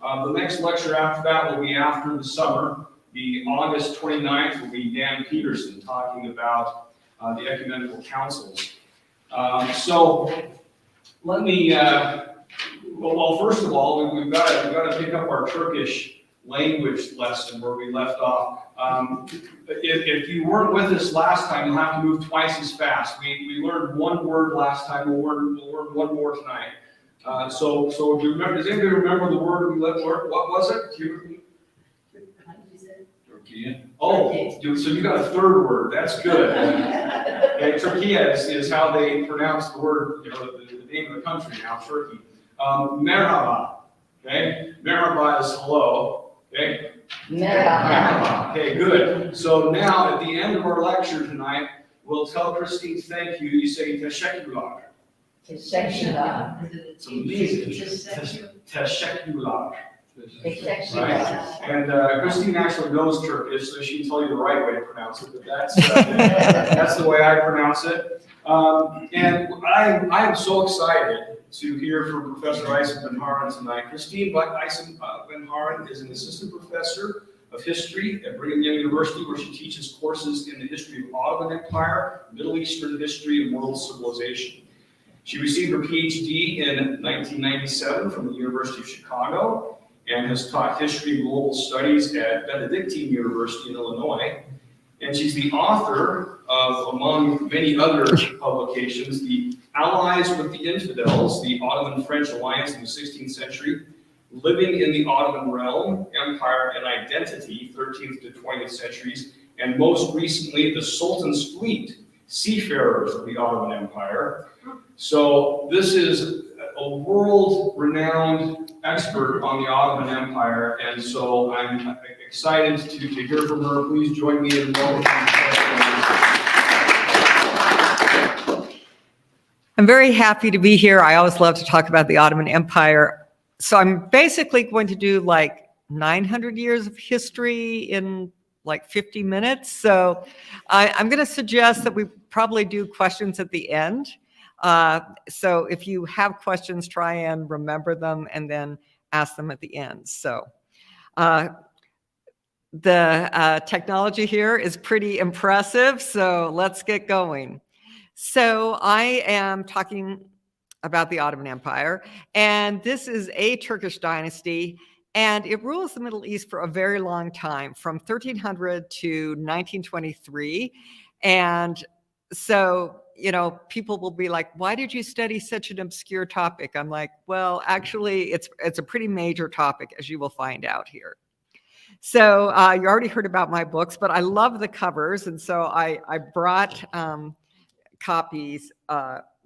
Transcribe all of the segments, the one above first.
The next lecture after that will be after the summer. The August 29th will be Dan Peterson talking about the ecumenical councils. So let me, well, first of all, we've got to pick up our Turkish language lesson where we left off. If you weren't with us last time, you'll have to move twice as fast. We learned one word last time. We'll learn one more tonight. So do you remember? Does anybody remember the word we learned? What was it? Turkey. Oh, so you got a third word. That's good. Okay, Turkey is how they pronounce the word. You know, the name of the country now, Turkey. Merhaba. Okay, merhaba is hello. Okay. Merhaba. Okay, good. So now at the end of our lecture tonight, we'll tell Christine thank you. You say teşekkürler. Teşekkürler. It's amazing. Teşekkürler. Teşekkürler. Right? And Christine actually knows Turkish, so she can tell you the right way to pronounce it, but that's the way I pronounce it. And I am so excited to hear from Professor Isom-Verhaaren tonight. Christine Isom-Verhaaren is an assistant professor of history at Brigham Young University, where she teaches courses in the history of Ottoman Empire, Middle Eastern history, and world civilization. She received her PhD in 1997 from the University of Chicago and has taught history and global studies at Benedictine University in Illinois. And she's the author of, among many other publications, The Allies with the Infidels, the Ottoman-French Alliance in the 16th Century, Living in the Ottoman Realm, Empire and Identity, 13th to 20th centuries, and most recently, The Sultan's Fleet, Seafarers of the Ottoman Empire. So this is a world-renowned expert on the Ottoman Empire, and so I'm excited to hear from her. Please join me in welcoming. I'm very happy to be here. I always love to talk about the Ottoman Empire. So I'm basically going to do like 900 years of history in like 50 minutes. So I'm going to suggest that we probably do questions at the end. So if you have questions, try and remember them and then ask them at the end. So the technology here is pretty impressive. So let's get going. So I am talking about the Ottoman Empire, and this is a Turkish dynasty, and it rules the Middle East for a very long time, from 1300 to 1923. And so, you know, people will be like, why did you study such an obscure topic? I'm like, well, actually, it's a pretty major topic, as you will find out here. So you already heard about my books, but I love the covers, and so I brought copies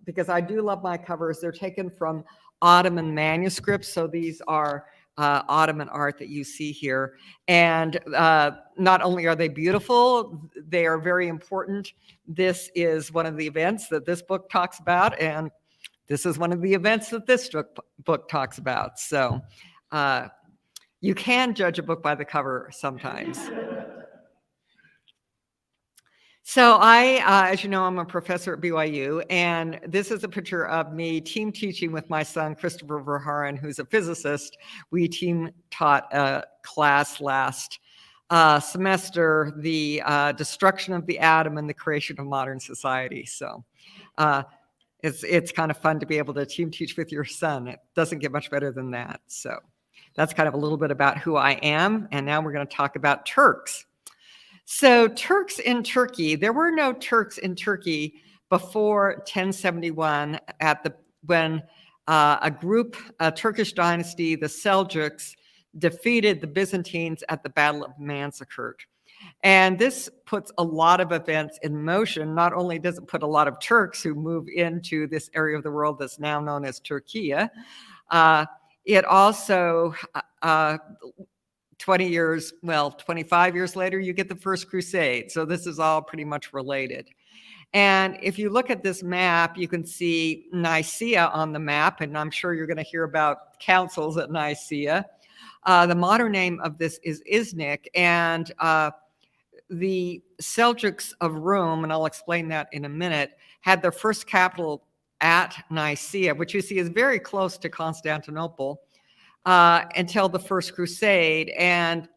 because I do love my covers. They're taken from Ottoman manuscripts, so these are Ottoman art that you see here. And not only are they beautiful, they are very important. This is one of the events that this book talks about, and this is one of the events that this book talks about. So you can judge a book by the cover sometimes. So as you know, I'm a professor at BYU, and this is a picture of me team teaching with my son, Christopher Verhaaren, who's a physicist. We team taught a class last semester, the destruction of the atom and the creation of modern society. So it's kind of fun to be able to team teach with your son. It doesn't get much better than that. So that's kind of a little bit about who I am. And now we're going to talk about Turks. So Turks in Turkey, there were no Turks in Turkey before 1071 when a Turkish dynasty, the Seljuks, defeated the Byzantines at the Battle of Manzikert. And this puts a lot of events in motion. Not only does it put a lot of Turks who move into this area of the world that's now known as Turkey, it also 25 years later, you get the First Crusade. So this is all pretty much related. And if you look at this map, you can see Nicaea on the map, and I'm sure you're going to hear about councils at Nicaea. The modern name of this is Iznik, and the Seljuks of Rome, and I'll explain that in a minute, had their first capital at Nicaea, which you see is very close to Constantinople. until the First Crusade. And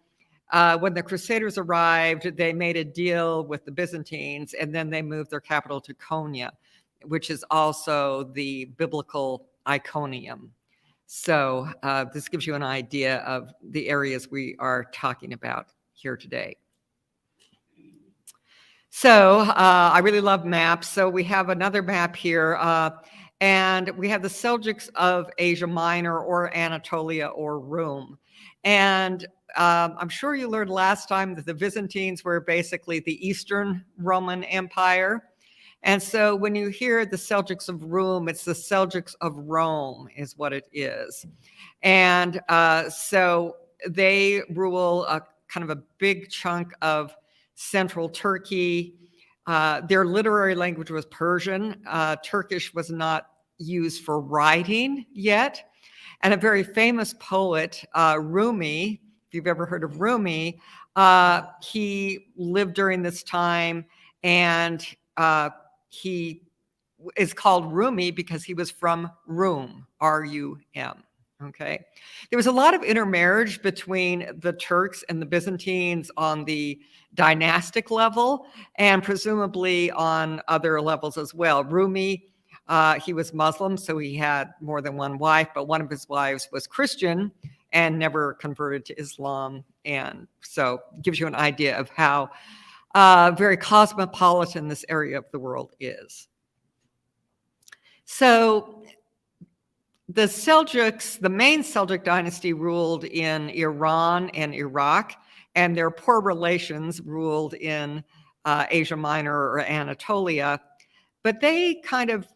when the Crusaders arrived, they made a deal with the Byzantines, and then they moved their capital to Konya, which is also the biblical Iconium. So this gives you an idea of the areas we are talking about here today. So I really love maps. So we have another map here, and we have the Seljuks of Asia Minor, or Anatolia, or Rome. And I'm sure you learned last time that the Byzantines were basically the Eastern Roman Empire. And so when you hear the Seljuks of Rome, it's the Seljuks of Rome is what it is. And so they rule a kind of a big chunk of central Turkey. Their literary language was Persian. Turkish was not used for writing yet. And a very famous poet, Rumi, if you've ever heard of Rumi, he lived during this time, and he is called Rumi because he was from Rum, R-U-M. Okay. There was a lot of intermarriage between the Turks and the Byzantines on the dynastic level, and presumably on other levels as well. Rumi, he was Muslim, so he had more than one wife, but one of his wives was Christian and never converted to Islam. And so it gives you an idea of how very cosmopolitan this area of the world is. So the Seljuks, the main Seljuk dynasty, ruled in Iran and Iraq, and their poor relations ruled in Asia Minor or Anatolia. But they kind of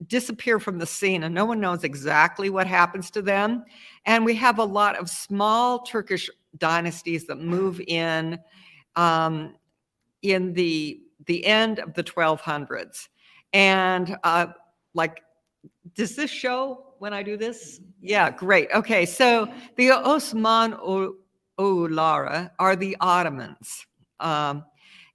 disappear from the scene, and no one knows exactly what happens to them. And we have a lot of small Turkish dynasties that move in the end of the 1200s. And does this show when I do this? Yeah, great. Okay, so the Osman-Oğulları are the Ottomans.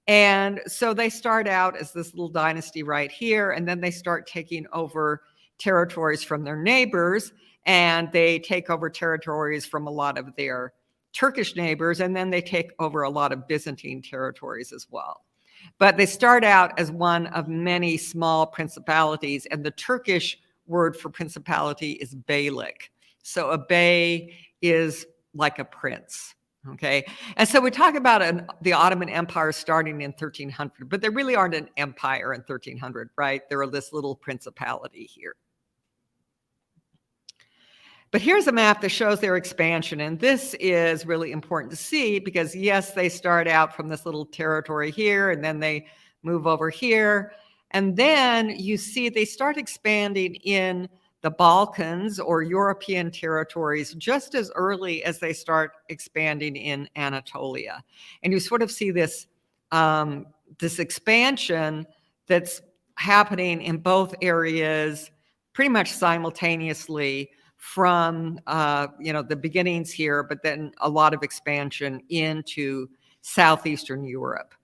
And so they start out as this little dynasty right here, and then they start taking over territories from their neighbors, and they take over territories from a lot of their Turkish neighbors, and then they take over a lot of Byzantine territories as well. But they start out as one of many small principalities, and the Turkish word for principality is beylik. So a bey is like a prince. Okay, and so we talk about the Ottoman Empire starting in 1300, but they really aren't an empire in 1300, right? They're this little principality here. But here's a map that shows their expansion, and this is really important to see because, yes, they start out from this little territory here, and then they move over here, and then you see they start expanding in the Balkans or European territories just as early as they start expanding in Anatolia. And you sort of see this, this expansion that's happening in both areas pretty much simultaneously from the beginnings here, but then a lot of expansion into Southeastern Europe.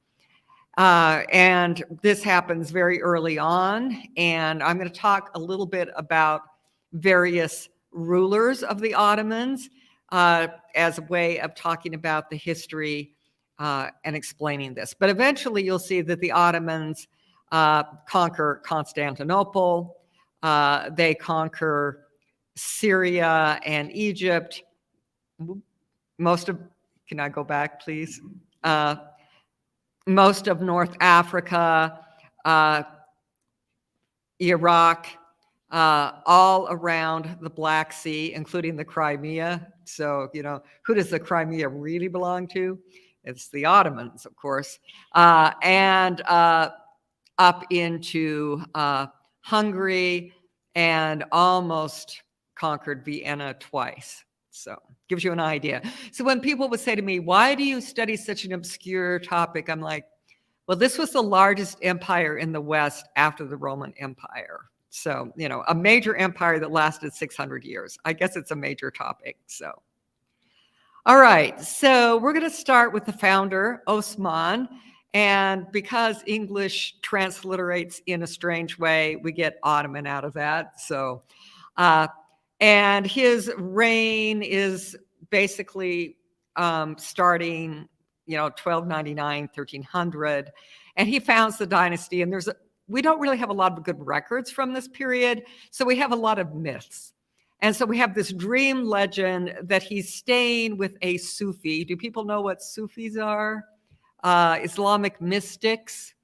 And this happens very early on, and I'm going to talk a little bit about various rulers of the Ottomans as a way of talking about the history and explaining this. But eventually you'll see that the Ottomans conquer Constantinople, they conquer Syria and Egypt, can I go back, please? Most of North Africa, Iraq, all around the Black Sea, including the Crimea. So, who does the Crimea really belong to? It's the Ottomans, of course. And up into Hungary, and almost conquered Vienna twice. So gives you an idea. So when people would say to me, why do you study such an obscure topic? I'm like, well, this was the largest empire in the West after the Roman Empire. So, a major empire that lasted 600 years. I guess it's a major topic. So, all right. So we're going to start with the founder, Osman. And because English transliterates in a strange way, we get Ottoman out of that. So And his reign is basically starting, 1299, 1300. And he founds the dynasty. And we don't really have a lot of good records from this period. So we have a lot of myths. And so we have this dream legend that he's staying with a Sufi. Do people know what Sufis are? Islamic mystics.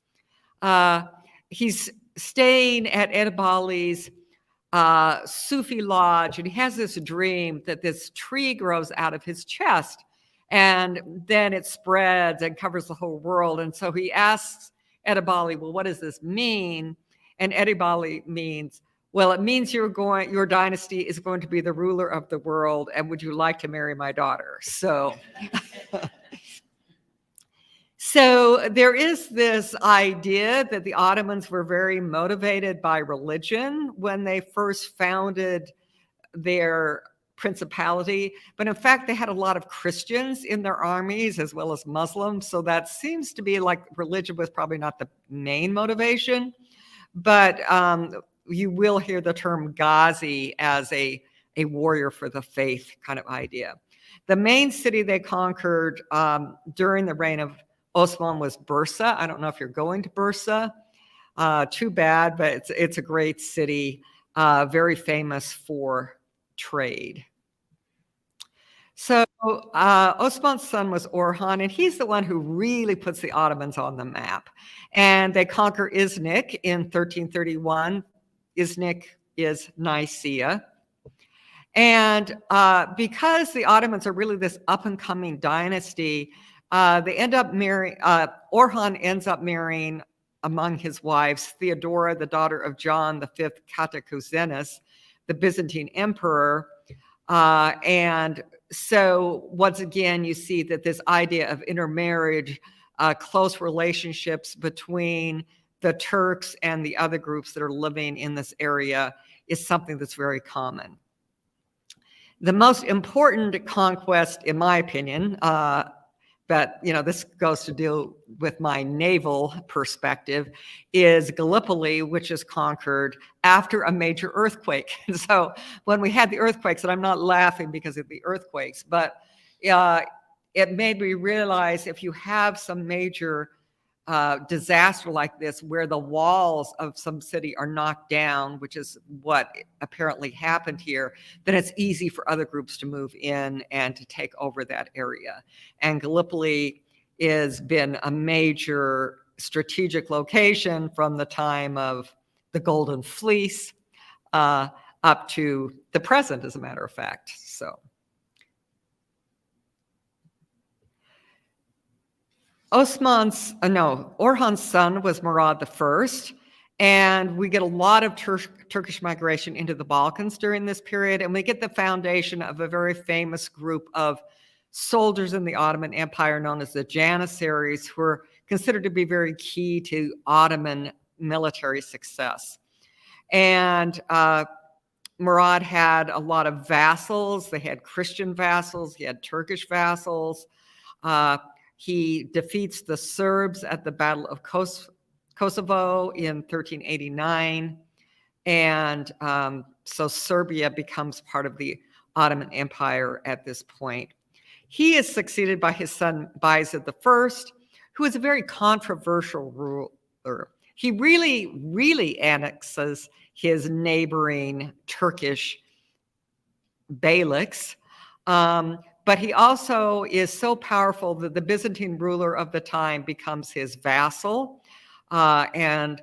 He's staying at Edebali's Sufi lodge, and he has this dream that this tree grows out of his chest, and then it spreads and covers the whole world. And so he asks Edebali, well, what does this mean? And Edebali means, well, it means your dynasty is going to be the ruler of the world, and would you like to marry my daughter? So So there is this idea that the Ottomans were very motivated by religion when they first founded their principality. But in fact, they had a lot of Christians in their armies as well as Muslims. So that seems to be like religion was probably not the main motivation. But you will hear the term Ghazi as a warrior for the faith kind of idea. The main city they conquered during the reign of Osman was Bursa. I don't know if you're going to Bursa. Too bad, but it's a great city, very famous for trade. So Osman's son was Orhan, and he's the one who really puts the Ottomans on the map. And they conquer Iznik in 1331. Iznik is Nicaea. And because the Ottomans are really this up-and-coming dynasty, they end up marrying, Orhan ends up marrying among his wives, Theodora, the daughter of John V Cantacuzene, the Byzantine emperor. And so once again, you see that this idea of intermarriage, close relationships between the Turks and the other groups that are living in this area is something that's very common. The most important conquest, in my opinion, but this goes to deal with my naval perspective, is Gallipoli, which is conquered after a major earthquake. And so when we had the earthquakes, and I'm not laughing because of the earthquakes, but it made me realize if you have some major disaster like this, where the walls of some city are knocked down, which is what apparently happened here, then it's easy for other groups to move in and to take over that area. And Gallipoli has been a major strategic location from the time of the Golden Fleece up to the present, as a matter of fact. So Orhan's son was Murad I, and we get a lot of Turkish migration into the Balkans during this period, and we get the foundation of a very famous group of soldiers in the Ottoman Empire known as the Janissaries, who were considered to be very key to Ottoman military success. And Murad had a lot of vassals. They had Christian vassals, he had Turkish vassals. He defeats the Serbs at the Battle of Kosovo in 1389. And so Serbia becomes part of the Ottoman Empire at this point. He is succeeded by his son Bayezid I, who is a very controversial ruler. He really annexes his neighboring Turkish beyliks. But he also is so powerful that the Byzantine ruler of the time becomes his vassal. And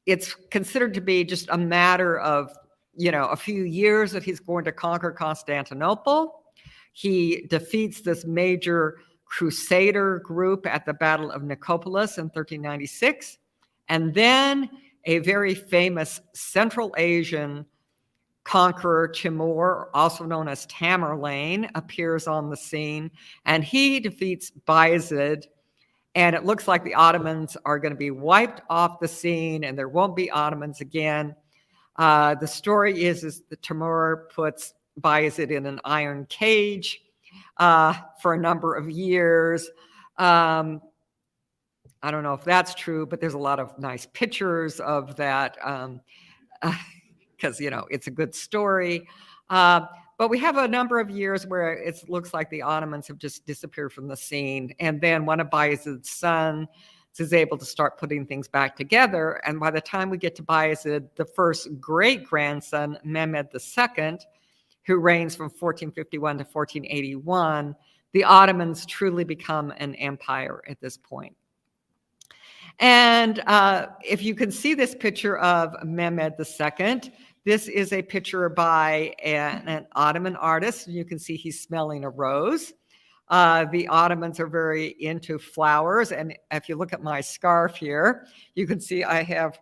it's considered to be just a matter of, a few years that he's going to conquer Constantinople. He defeats this major crusader group at the Battle of Nicopolis in 1396. And then a very famous Central Asian conqueror, Timur, also known as Tamerlane, appears on the scene, and he defeats Bayezid, and it looks like the Ottomans are going to be wiped off the scene, and there won't be Ottomans again. The story is that Timur puts Bayezid in an iron cage for a number of years. I don't know if that's true, but there's a lot of nice pictures of that. Because, it's a good story. But we have a number of years where it looks like the Ottomans have just disappeared from the scene. And then one of Bayezid's sons is able to start putting things back together. And by the time we get to Bayezid, the first great-grandson, Mehmed II, who reigns from 1451 to 1481, the Ottomans truly become an empire at this point. And if you can see this picture of Mehmed II, this is a picture by an Ottoman artist. You can see he's smelling a rose. The Ottomans are very into flowers. And if you look at my scarf here, you can see I have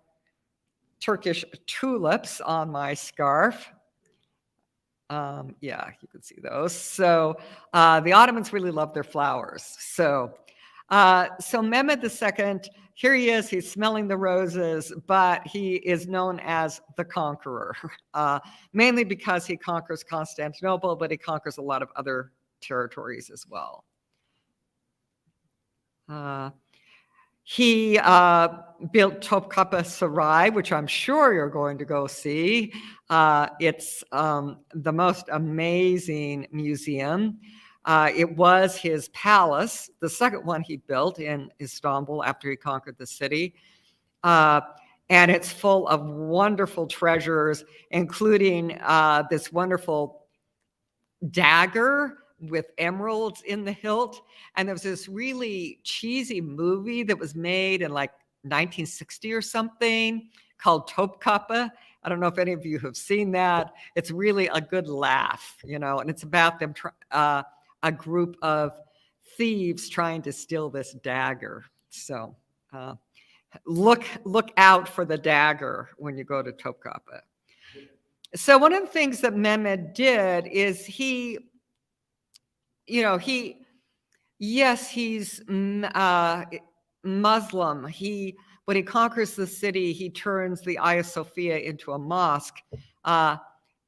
Turkish tulips on my scarf. Yeah, you can see those. So the Ottomans really love their flowers. So Mehmed II, here he is, he's smelling the roses, but he is known as the conqueror, mainly because he conquers Constantinople, but he conquers a lot of other territories as well. He built Topkapı Saray, which I'm sure you're going to go see. It's the most amazing museum. It was his palace, the second one he built in Istanbul after he conquered the city. And it's full of wonderful treasures, including this wonderful dagger with emeralds in the hilt. And there was this really cheesy movie that was made in like 1960 or something called Topkapı. I don't know if any of you have seen that. It's really a good laugh, you know, and it's about them, a group of thieves trying to steal this dagger. So look out for the dagger when you go to Topkapı. So one of the things that Mehmed did is he's Muslim. When he conquers the city, he turns the Hagia Sophia into a mosque.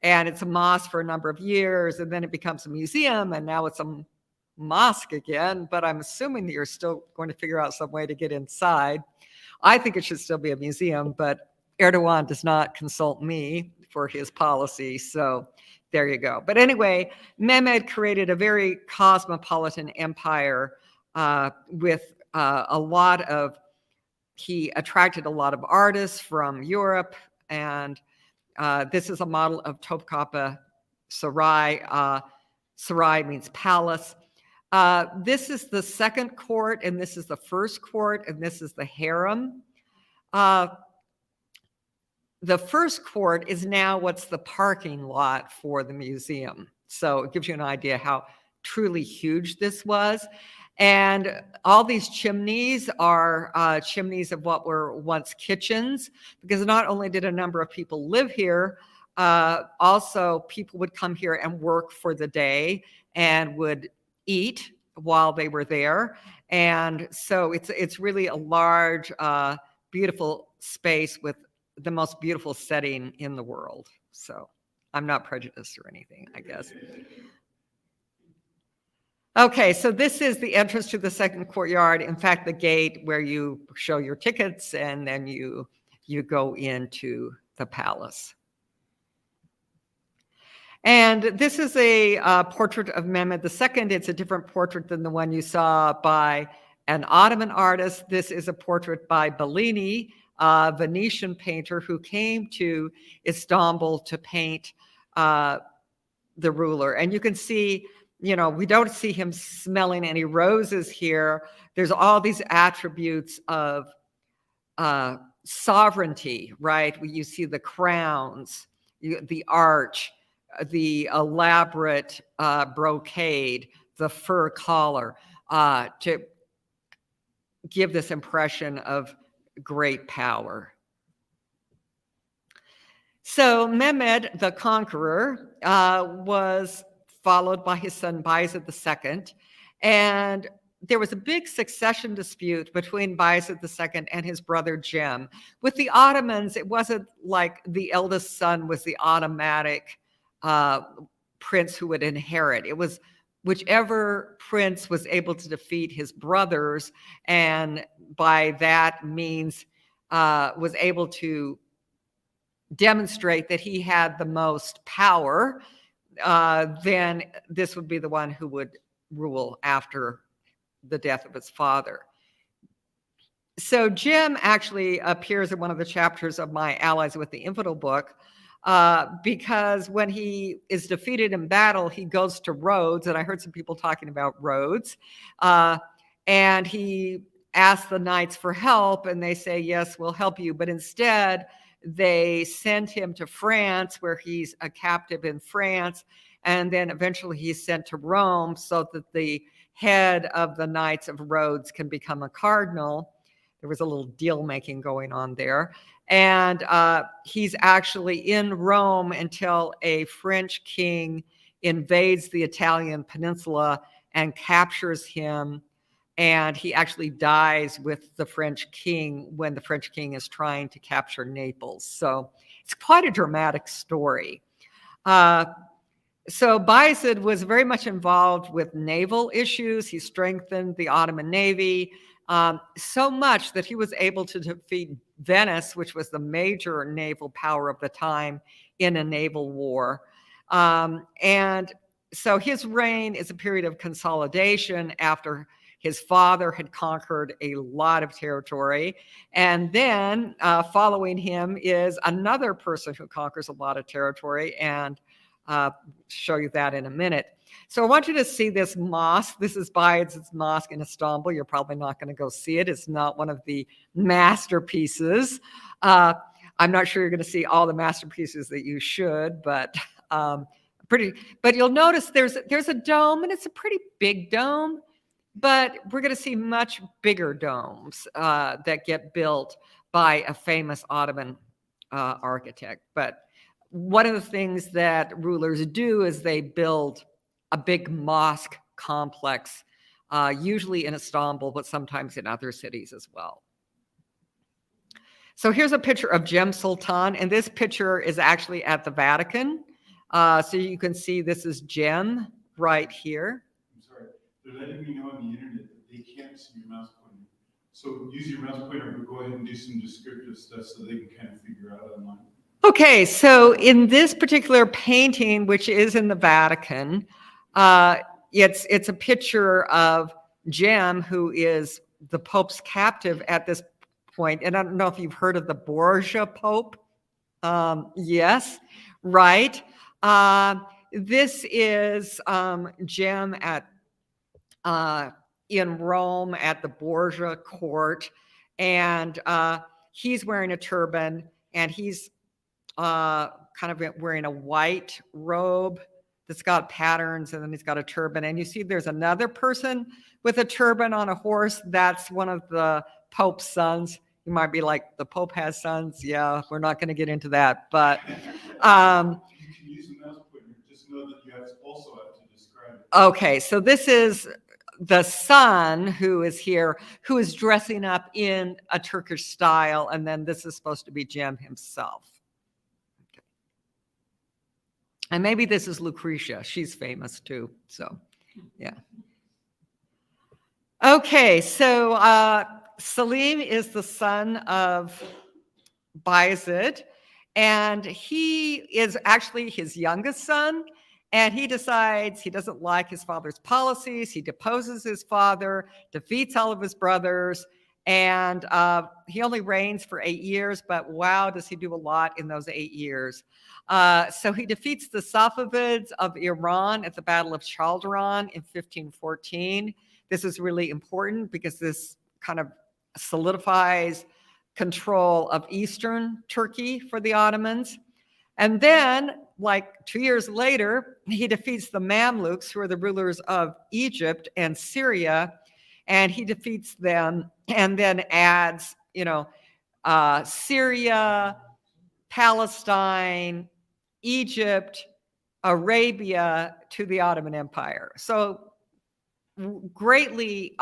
And it's a mosque for a number of years, and then it becomes a museum, and now it's a mosque again. But I'm assuming that you're still going to figure out some way to get inside. I think it should still be a museum, but Erdogan does not consult me for his policy. So there you go. But anyway, Mehmed created a very cosmopolitan empire with he attracted a lot of artists from Europe. And this is a model of Topkapı Saray. Saray means palace. This is the second court, and this is the first court, and this is the harem. The first court is now what's the parking lot for the museum. So it gives you an idea how truly huge this was. And all these chimneys are chimneys of what were once kitchens, because not only did a number of people live here, also people would come here and work for the day and would eat while they were there. And so it's really a large, beautiful space with the most beautiful setting in the world. So I'm not prejudiced or anything, I guess. Okay, so this is the entrance to the second courtyard. In fact, the gate where you show your tickets and then you go into the palace. And this is a portrait of Mehmed II. It's a different portrait than the one you saw by an Ottoman artist. This is a portrait by Bellini, a Venetian painter who came to Istanbul to paint the ruler. And you can see, we don't see him smelling any roses here. There's all these attributes of sovereignty, right? You see the crowns, the arch, the elaborate brocade, the fur collar, to give this impression of great power. So Mehmed the Conqueror was followed by his son Bayezid II, and there was a big succession dispute between Bayezid II and his brother Cem. With the Ottomans, it wasn't like the eldest son was the automatic prince who would inherit. It was whichever prince was able to defeat his brothers, and by that means was able to demonstrate that he had the most power, then this would be the one who would rule after the death of his father. So Jim actually appears in one of the chapters of my Allies with the Infidel book, because when he is defeated in battle, he goes to Rhodes, and I heard some people talking about Rhodes, and he asks the knights for help, and they say, yes, we'll help you. But instead, they send him to France, where he's a captive in France, and then eventually he's sent to Rome so that the head of the Knights of Rhodes can become a cardinal. There was a little deal making going on there. And he's actually in Rome until a French king invades the Italian peninsula and captures him. And he actually dies with the French king when the French king is trying to capture Naples. So it's quite a dramatic story. So Bayezid was very much involved with naval issues. He strengthened the Ottoman Navy so much that he was able to defeat Venice, which was the major naval power of the time, in a naval war. And so his reign is a period of consolidation after his father had conquered a lot of territory. And then following him is another person who conquers a lot of territory, and show you that in a minute. So I want you to see this mosque. This is Bayezid's mosque in Istanbul. You're probably not going to go see it. It's not one of the masterpieces. I'm not sure you're going to see all the masterpieces that you should, but but you'll notice there's a dome, and it's a pretty big dome, but we're going to see much bigger domes that get built by a famous Ottoman architect. But one of the things that rulers do is they build a big mosque complex, usually in Istanbul, but sometimes in other cities as well. So here's a picture of Cem Sultan, and this picture is actually at the Vatican. So you can see this is Cem right here. I'm sorry, they're letting me know on the internet that they can't see your mouse pointer. So use your mouse pointer, but go ahead and do some descriptive stuff so they can kind of figure out online. Okay, so in this particular painting, which is in the Vatican, it's a picture of Cem, who is the Pope's captive at this point. And I don't know if you've heard of the Borgia Pope. Yes, right. This is Cem at in Rome at the Borgia court, and he's wearing a turban, and he's kind of wearing a white robe that's got patterns, and then he's got a turban. And you see there's another person with a turban on a horse. That's one of the Pope's sons. You might be like, the Pope has sons? Yeah, we're not going to get into that. But you can use the mouse pointer, just know that you also have to describe it. Okay, so this is the son who is here, who is dressing up in a Turkish style, and then this is supposed to be Cem himself. Okay. And maybe this is Lucretia. She's famous too, so yeah. Okay, so Selim is the son of Bayezid, and he is actually his youngest son. And he decides he doesn't like his father's policies. He deposes his father, defeats all of his brothers, and he only reigns for 8 years, but wow, does he do a lot in those 8 years. So he defeats the Safavids of Iran at the Battle of Chaldiran in 1514. This is really important because this kind of solidifies control of eastern Turkey for the Ottomans. And then, like 2 years later, he defeats the Mamluks, who are the rulers of Egypt and Syria, and he defeats them and then adds, Syria, Palestine, Egypt, Arabia to the Ottoman Empire. So greatly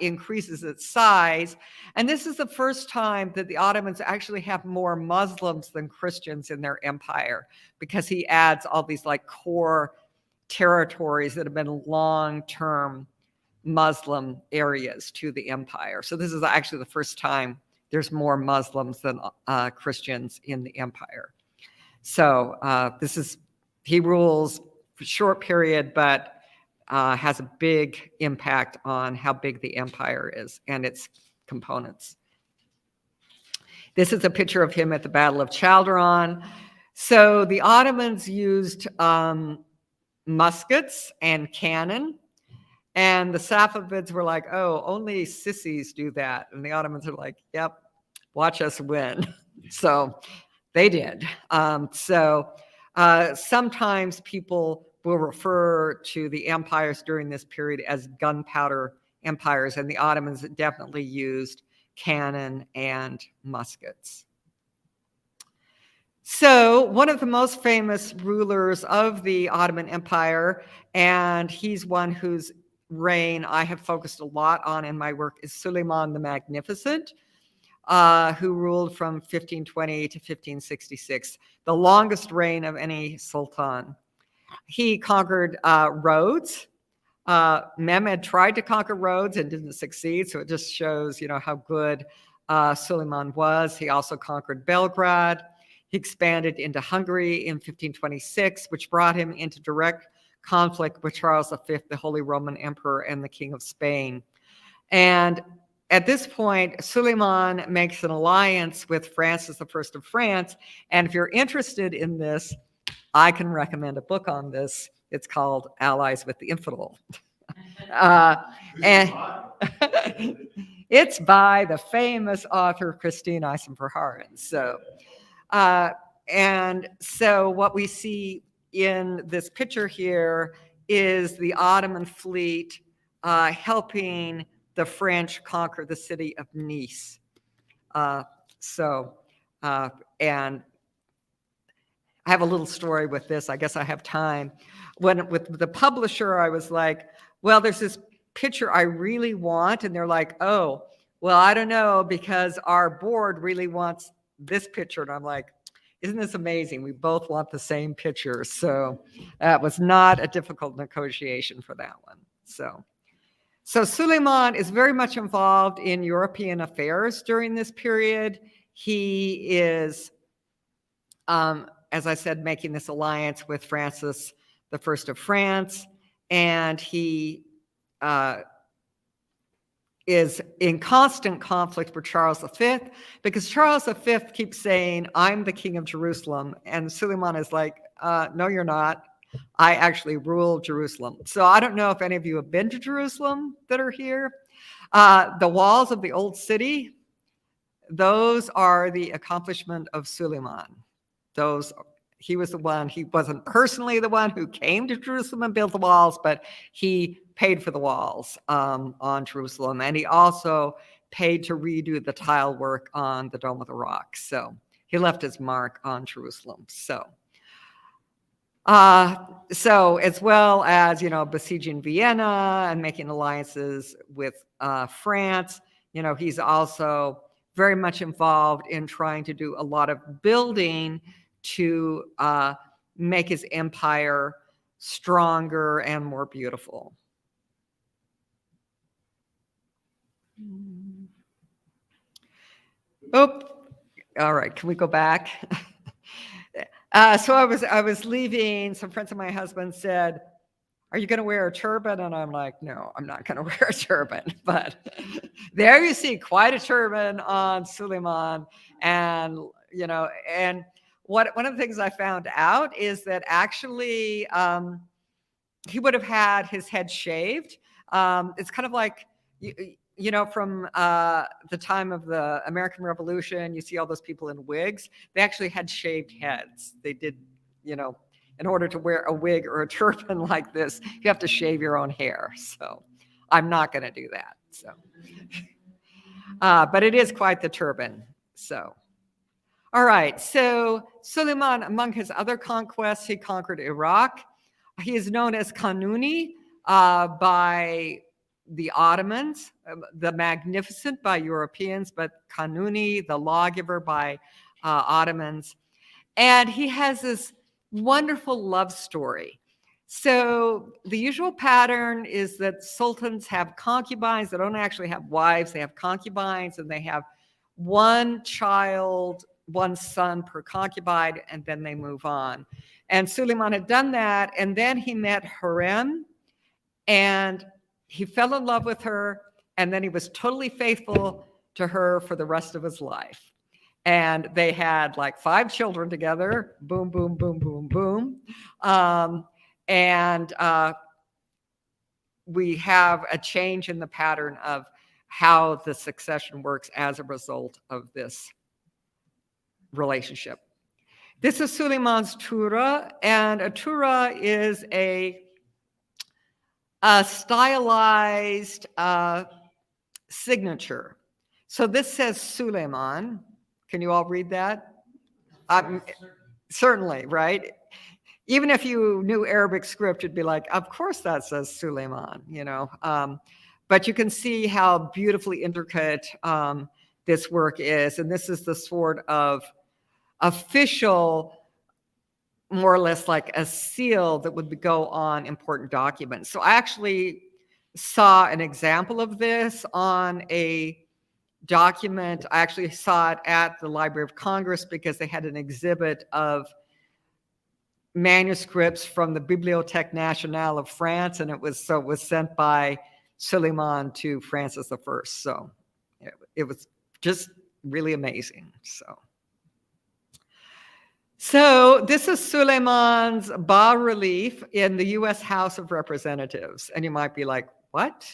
increases its size. And this is the first time that the Ottomans actually have more Muslims than Christians in their empire, because he adds all these like core territories that have been long-term Muslim areas to the empire. So this is actually the first time there's more Muslims than Christians in the empire. So he rules short period, but has a big impact on how big the empire is and its components. This is a picture of him at the Battle of Chaldiran. So the Ottomans used muskets and cannon, and the Safavids were like, oh, only sissies do that. And the Ottomans are like, yep, watch us win. So they did. Sometimes people will refer to the empires during this period as gunpowder empires, and the Ottomans definitely used cannon and muskets. So one of the most famous rulers of the Ottoman Empire, and he's one whose reign I have focused a lot on in my work, is Suleiman the Magnificent, who ruled from 1520 to 1566, the longest reign of any sultan. He conquered Rhodes. Mehmed tried to conquer Rhodes and didn't succeed, so it just shows, how good Suleiman was. He also conquered Belgrade. He expanded into Hungary in 1526, which brought him into direct conflict with Charles V, the Holy Roman Emperor and the King of Spain. And at this point, Suleiman makes an alliance with Francis I of France. And if you're interested in this, I can recommend a book on this. It's called Allies with the Infidel. And it's by the famous author Christine Isom-Verhaaren. And so what we see in this picture here is the Ottoman fleet helping the French conquer the city of Nice. And I have a little story with this. I guess I have time. With the publisher, I was like, well, there's this picture I really want. And they're like, oh, well, I don't know, because our board really wants this picture. And I'm like, isn't this amazing? We both want the same picture. So that was not a difficult negotiation for that one. So Suleiman is very much involved in European affairs during this period. He is, as I said, making this alliance with Francis I of France, and he is in constant conflict with Charles V, because Charles V keeps saying, I'm the king of Jerusalem. And Suleiman is like, no, you're not. I actually rule Jerusalem. So I don't know if any of you have been to Jerusalem that are here. The walls of the old city, those are the accomplishment of Suleiman. He was the one, he wasn't personally the one who came to Jerusalem and built the walls, but he paid for the walls on Jerusalem. And he also paid to redo the tile work on the Dome of the Rock. So he left his mark on Jerusalem. So as well as, besieging Vienna and making alliances with France, he's also very much involved in trying to do a lot of building to make his empire stronger and more beautiful. Oh, all right. Can we go back? So I was leaving. Some friends of my husband said, are you going to wear a turban? And I'm like, no, I'm not going to wear a turban. But there you see quite a turban on Suleiman. And, and one of the things I found out is that actually he would have had his head shaved. It's kind of like, from the time of the American Revolution, you see all those people in wigs. They actually had shaved heads. They did, in order to wear a wig or a turban like this, you have to shave your own hair. So I'm not going to do that. So, but it is quite the turban. So, all right. So Suleiman, among his other conquests, he conquered Iraq. He is known as Kanuni by the Ottomans, the Magnificent by Europeans, but Kanuni, the lawgiver, by Ottomans. And he has this wonderful love story. So the usual pattern is that sultans have concubines. They don't actually have wives. They have concubines, and they have one child one son per concubine, and then they move on. And Suleiman had done that, and then he met Harem, and he fell in love with her, and then he was totally faithful to her for the rest of his life. And they had like 5 children together, boom, boom, boom, boom, boom. We have a change in the pattern of how the succession works as a result of this relationship. This is Suleiman's Tura, and a Tura is a stylized signature. So this says Suleiman. Can you all read that? Certainly, right? Even if you knew Arabic script, you'd be like, of course that says Suleiman, you know. But you can see how beautifully intricate this work is. And this is the sort of official, more or less like a seal that would go on important documents. So I actually saw an example of this on a document. I actually saw it at the Library of Congress because they had an exhibit of manuscripts from the Bibliothèque Nationale of France, and it was sent by Suleiman to Francis I. So it was just really amazing. So this is Suleiman's bas-relief in the U.S. House of Representatives, and you might be like, what?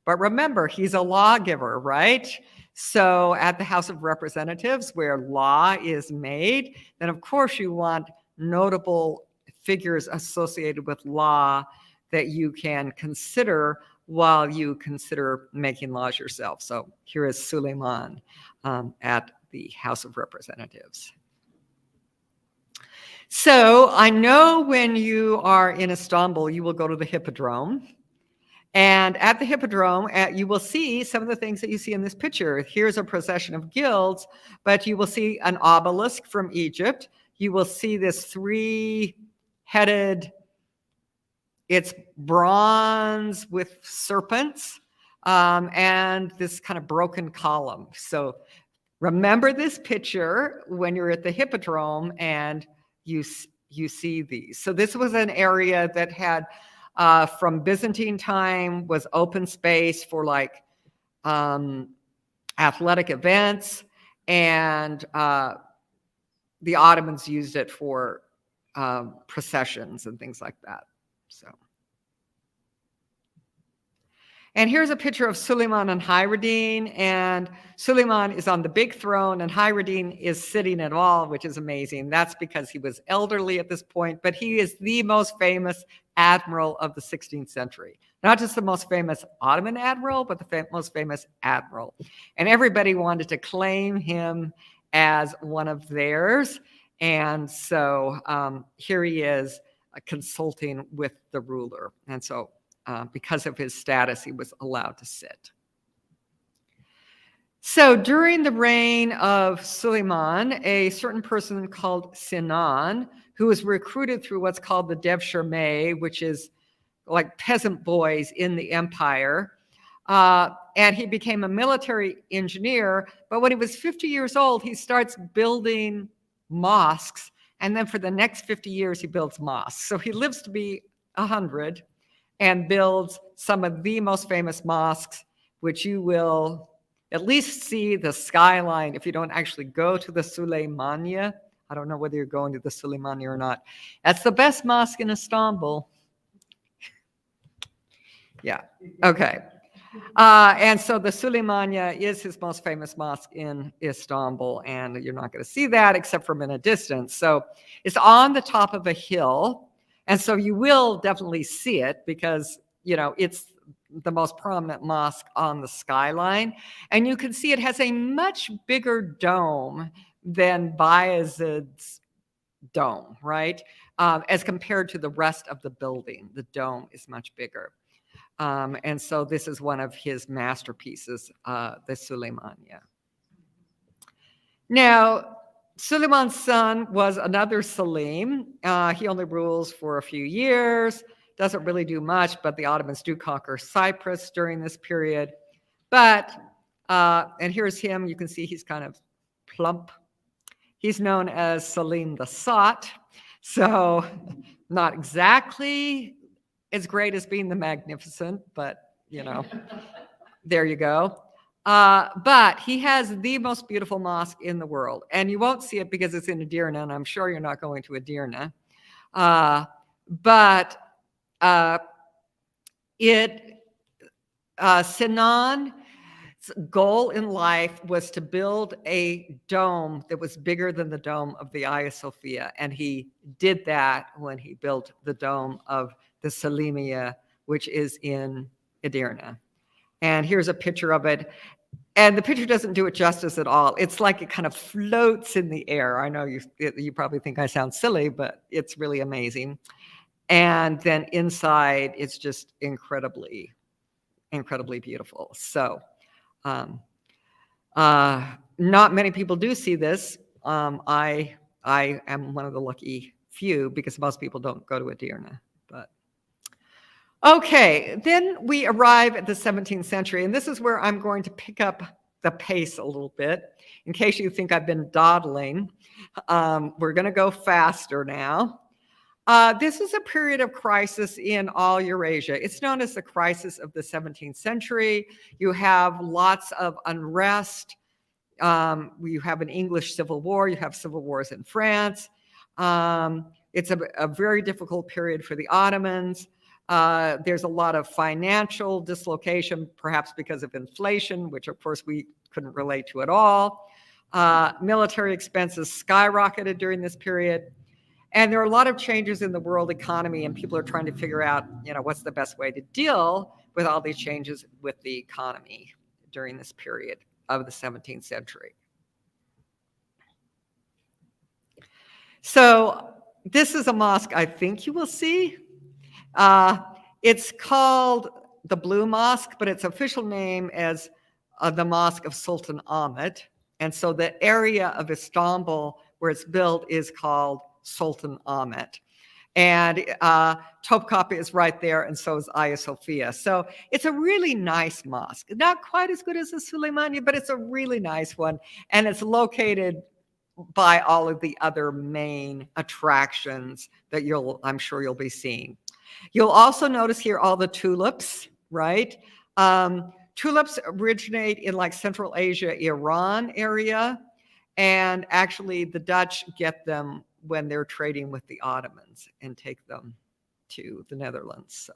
But remember, he's a lawgiver, right? So at the House of Representatives, where law is made, then of course you want notable figures associated with law that you can consider while you consider making laws yourself. So here is Suleiman at the House of Representatives. So I know when you are in Istanbul, you will go to the Hippodrome. And at the Hippodrome, you will see some of the things that you see in this picture. Here's a procession of guilds, but you will see an obelisk from Egypt. You will see this 3-headed, it's bronze with serpents, and this kind of broken column. So remember this picture when you're at the Hippodrome and you see these. So this was an area that had, from Byzantine time, was open space for like athletic events, and the Ottomans used it for processions and things like that. So, and here's a picture of Suleiman and Hayreddin, and Suleiman is on the big throne, and Hayreddin is sitting at all, which is amazing. That's because he was elderly at this point, but he is the most famous admiral of the 16th century. Not just the most famous Ottoman admiral, but the most famous admiral. And everybody wanted to claim him as one of theirs. And so here he is consulting with the ruler. And so because of his status, he was allowed to sit. So during the reign of Suleiman, a certain person called Sinan, who was recruited through what's called the Devshirme, which is like peasant boys in the empire, and he became a military engineer. But when he was 50 years old, he starts building mosques, and then for the next 50 years, he builds mosques. So he lives to be 100 and builds some of the most famous mosques, which you will at least see the skyline if you don't actually go to the Süleymaniye. I don't know whether you're going to the Süleymaniye or not. That's the best mosque in Istanbul. Yeah, okay. And so the Süleymaniye is his most famous mosque in Istanbul, and you're not going to see that except from in a distance. So it's on the top of a hill, and so you will definitely see it because, you know, it's the most prominent mosque on the skyline. And you can see it has a much bigger dome than Bayezid's dome, right? As compared to the rest of the building, the dome is much bigger. And so this is one of his masterpieces, the Süleymaniye. Now, Suleiman's son was another Selim. He only rules for a few years, doesn't really do much, but the Ottomans do conquer Cyprus during this period. But, and here's him, you can see he's kind of plump. He's known as Selim the Sot, so not exactly as great as being the Magnificent, but there you go. But he has the most beautiful mosque in the world, and you won't see it because it's in Edirne, and I'm sure you're not going to Edirne. But Sinan's goal in life was to build a dome that was bigger than the dome of the Hagia Sophia, and he did that when he built the dome of the Selimiye, which is in Edirne. And here's a picture of it. And the picture doesn't do it justice at all. It's like it kind of floats in the air. I know you probably think I sound silly, but it's really amazing. And then inside, it's just incredibly, incredibly beautiful. So not many people do see this. I am one of the lucky few because most people don't go to Edirne. But okay, then we arrive at the 17th century, and this is where I'm going to pick up the pace a little bit. In case you think I've been dawdling, we're going to go faster now. This is a period of crisis in all Eurasia. It's known as the crisis of the 17th century. You have lots of unrest. You have an English civil war. You have civil wars in France. It's a very difficult period for the Ottomans. There's a lot of financial dislocation, perhaps because of inflation, which of course we couldn't relate to at all. Military expenses skyrocketed during this period. And there are a lot of changes in the world economy, and people are trying to figure out, what's the best way to deal with all these changes with the economy during this period of the 17th century. So this is a mosque I think you will see. It's called the Blue Mosque, but its official name is the Mosque of Sultan Ahmet. And so the area of Istanbul where it's built is called Sultan Ahmet. And Topkapi is right there, and so is Hagia Sophia. So it's a really nice mosque. Not quite as good as the Süleymaniye, but it's a really nice one. And it's located by all of the other main attractions that I'm sure you'll be seeing. You'll also notice here all the tulips, right? Tulips originate in like Central Asia, Iran area. And actually the Dutch get them when they're trading with the Ottomans and take them to the Netherlands.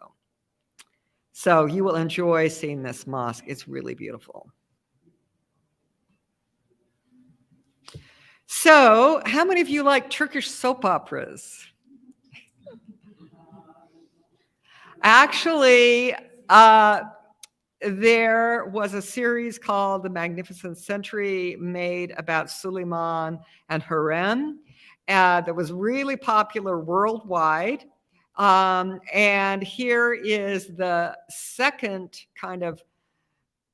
So you will enjoy seeing this mosque. It's really beautiful. So how many of you like Turkish soap operas? Actually, there was a series called The Magnificent Century made about Suleiman and Harem that was really popular worldwide. And here is the second kind of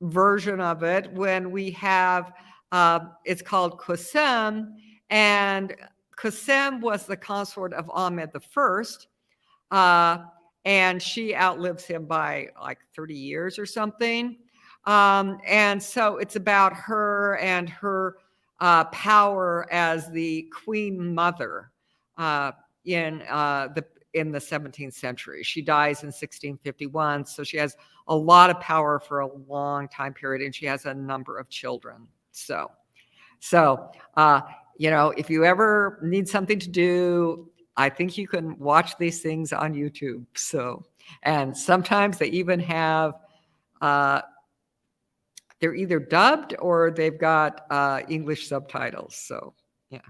version of it when we have, it's called Kösem, and Kösem was the consort of Ahmed I, and she outlives him by like 30 years or something. And so it's about her and her power as the queen mother in the 17th century. She dies in 1651, so she has a lot of power for a long time period, and she has a number of children. So if you ever need something to do, I think you can watch these things on YouTube. And sometimes they even have, they're either dubbed or they've got English subtitles. So, yeah.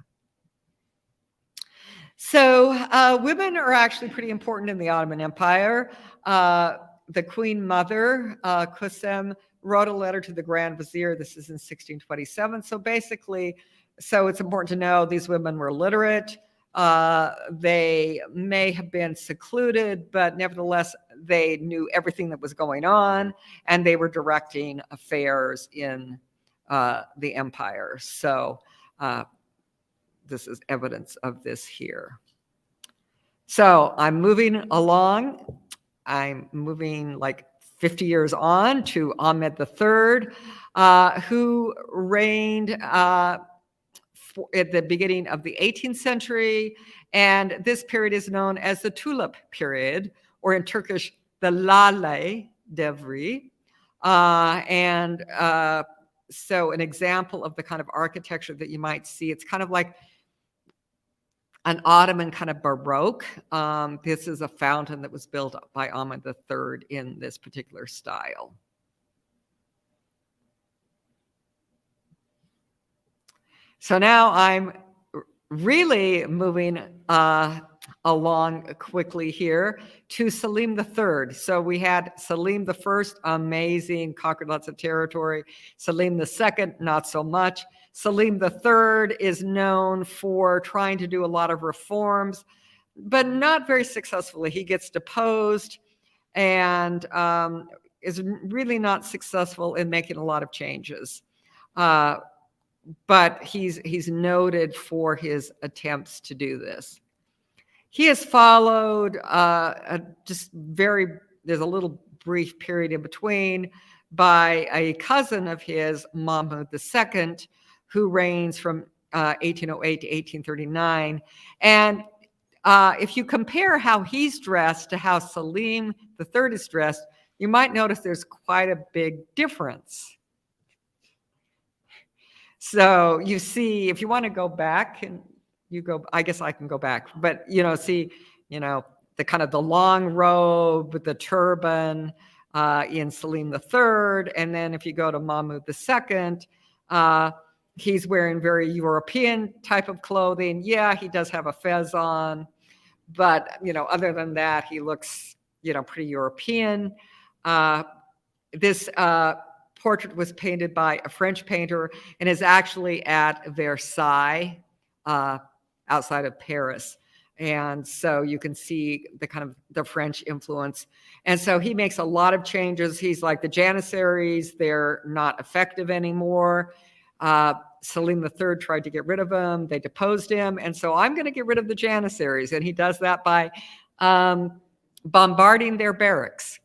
So women are actually pretty important in the Ottoman Empire. The Queen Mother, Kösem, wrote a letter to the Grand Vizier. This is in 1627. So basically, it's important to know these women were literate. They may have been secluded, but nevertheless, they knew everything that was going on, and they were directing affairs in the empire. So this is evidence of this here. So I'm moving along. I'm moving like 50 years on to Ahmed III, who reigned at the beginning of the 18th century. And this period is known as the tulip period, or in Turkish, the Lale Devri. So an example of the kind of architecture that you might see, it's kind of like an Ottoman kind of Baroque. This is a fountain that was built by Ahmed III in this particular style. So now I'm really moving along quickly here to Selim III. So we had Selim I, amazing, conquered lots of territory. Selim II, not so much. Selim III is known for trying to do a lot of reforms, but not very successfully. He gets deposed and is really not successful in making a lot of changes. But he's noted for his attempts to do this. He is followed there's a little brief period in between by a cousin of his, Mahmud II, who reigns from 1808 to 1839. And if you compare how he's dressed to how Selim III is dressed, you might notice there's quite a big difference. So you see, if you want to go back, and you go, I guess I can go back, but see, the kind of the long robe, the turban in Selim III, and then if you go to Mahmud II, he's wearing very European type of clothing. Yeah, he does have a fez on, but other than that, he looks pretty European. This portrait was painted by a French painter and is actually at Versailles, outside of Paris. And so you can see the kind of the French influence. And so he makes a lot of changes. He's like, the Janissaries, they're not effective anymore. Selim III tried to get rid of him. They deposed him. And so I'm going to get rid of the Janissaries. And he does that by bombarding their barracks.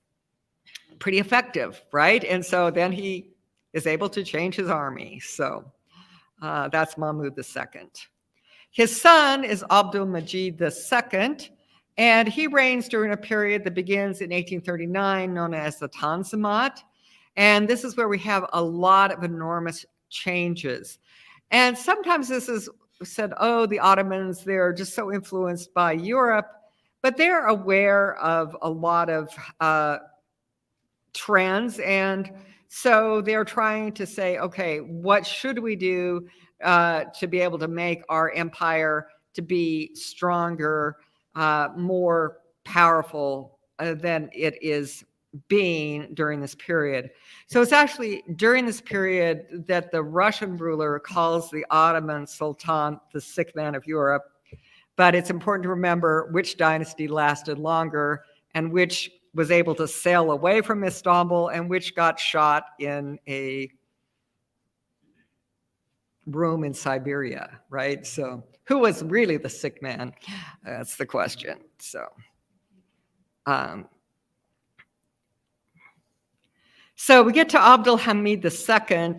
Pretty effective, right? And so then he is able to change his army. So that's Mahmud II. His son is Abdul-Majid II, and he reigns during a period that begins in 1839, known as the Tanzimat. And this is where we have a lot of enormous changes. And sometimes this is said, oh, the Ottomans, they're just so influenced by Europe, but they're aware of a lot of trends. And so they're trying to say, okay, what should we do to be able to make our empire to be stronger, more powerful than it is being during this period. So it's actually during this period that the Russian ruler calls the Ottoman Sultan the sick man of Europe. But it's important to remember which dynasty lasted longer and which was able to sail away from Istanbul and which got shot in a room in Siberia, right? So who was really the sick man? That's the question. So we get to Abdul Hamid II,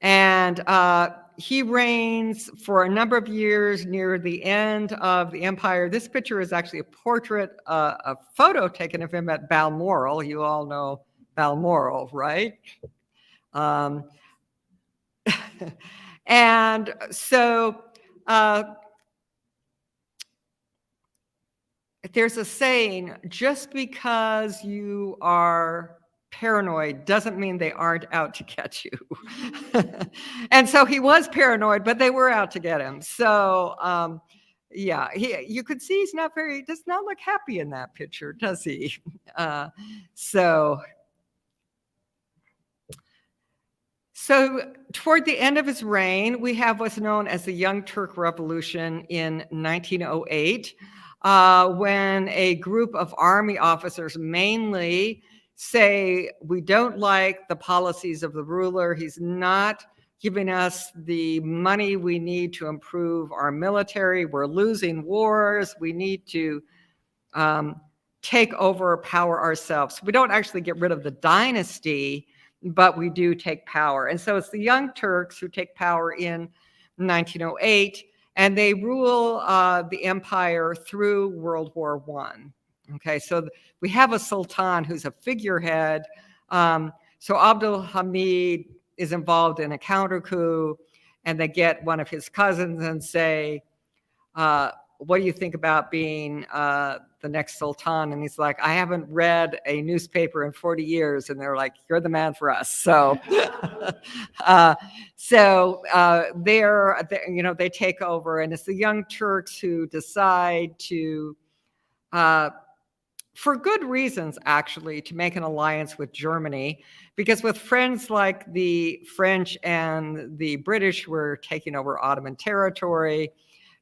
and he reigns for a number of years near the end of the empire. This picture is actually a portrait, a photo taken of him at Balmoral. You all know Balmoral, right? And so there's a saying, just because you are paranoid doesn't mean they aren't out to get you. And so he was paranoid, but they were out to get him. So yeah, you could see he's does not look happy in that picture, does he? So toward the end of his reign, we have what's known as the Young Turk Revolution in 1908, when a group of army officers mainly say, we don't like the policies of the ruler. He's not giving us the money we need to improve our military. We're losing wars. We need to take over power ourselves. We don't actually get rid of the dynasty, but we do take power. And so it's the Young Turks who take power in 1908, and they rule the empire through World War I. Okay, so we have a sultan who's a figurehead. So Abdul Hamid is involved in a counter coup, and they get one of his cousins and say, what do you think about being the next sultan? And he's like, I haven't read a newspaper in 40 years. And they're like, you're the man for us. So, they take over, and it's the Young Turks who decide to, for good reasons, actually, to make an alliance with Germany, because with friends like the French and the British who were taking over Ottoman territory,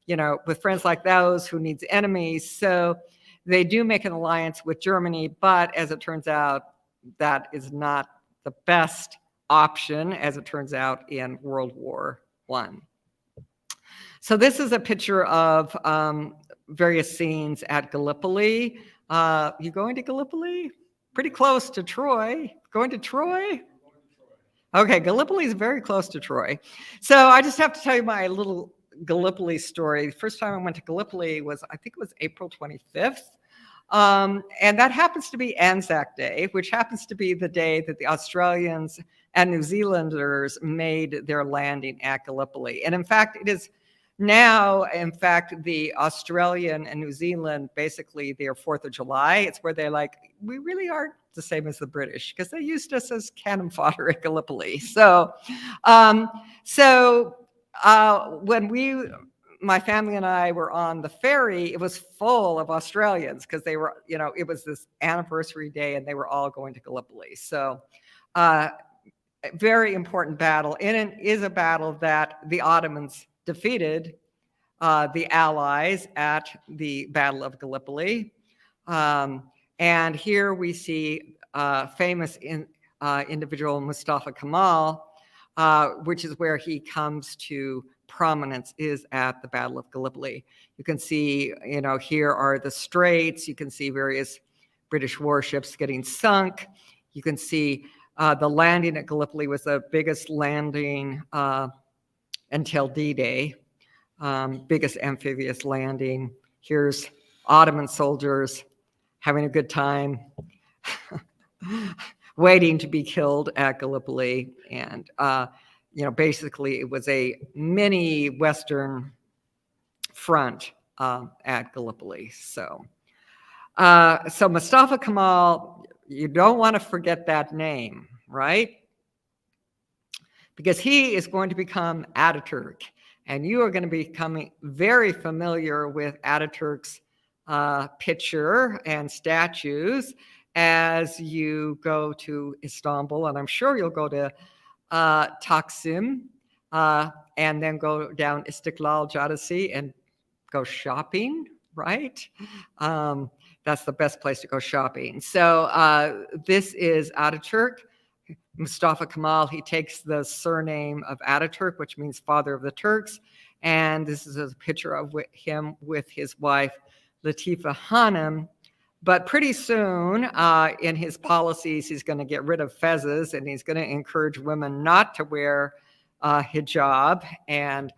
with friends like those, who needs enemies? So they do make an alliance with Germany, but as it turns out, that is not the best option, as it turns out, in World War I. So this is a picture of various scenes at Gallipoli. You going to Gallipoli? Pretty close to Troy. Going to Troy? Okay, Gallipoli is very close to Troy. So I just have to tell you my little Gallipoli story. The first time I went to Gallipoli was, I think it was April 25th. And that happens to be Anzac Day, which happens to be the day that the Australians and New Zealanders made their landing at Gallipoli. And in fact, it is now, the Australian and New Zealand, basically their 4th of July, it's where they're like, we really aren't the same as the British, because they used us as cannon fodder at Gallipoli. So, when my family and I were on the ferry, it was full of Australians, because they were, it was this anniversary day and they were all going to Gallipoli. So, very important battle. And it is a battle that the Ottomans defeated the Allies at the Battle of Gallipoli. And here we see famous individual Mustafa Kemal, which is where he comes to prominence, is at the Battle of Gallipoli. You can see, here are the straits. You can see various British warships getting sunk. You can see the landing at Gallipoli was the biggest landing until D-Day, biggest amphibious landing. Here's Ottoman soldiers having a good time, waiting to be killed at Gallipoli. And, basically it was a mini Western front at Gallipoli. So Mustafa Kemal, you don't want to forget that name, right? Because he is going to become Ataturk, and you are going to be becoming very familiar with Ataturk's picture and statues as you go to Istanbul, and I'm sure you'll go to Taksim, and then go down Istiklal Caddesi and go shopping, right? That's the best place to go shopping. So this is Ataturk. Mustafa Kemal, he takes the surname of Ataturk, which means father of the Turks. And this is a picture of him with his wife, Latifa Hanım. But pretty soon in his policies, he's going to get rid of fezzes, and he's going to encourage women not to wear hijab, and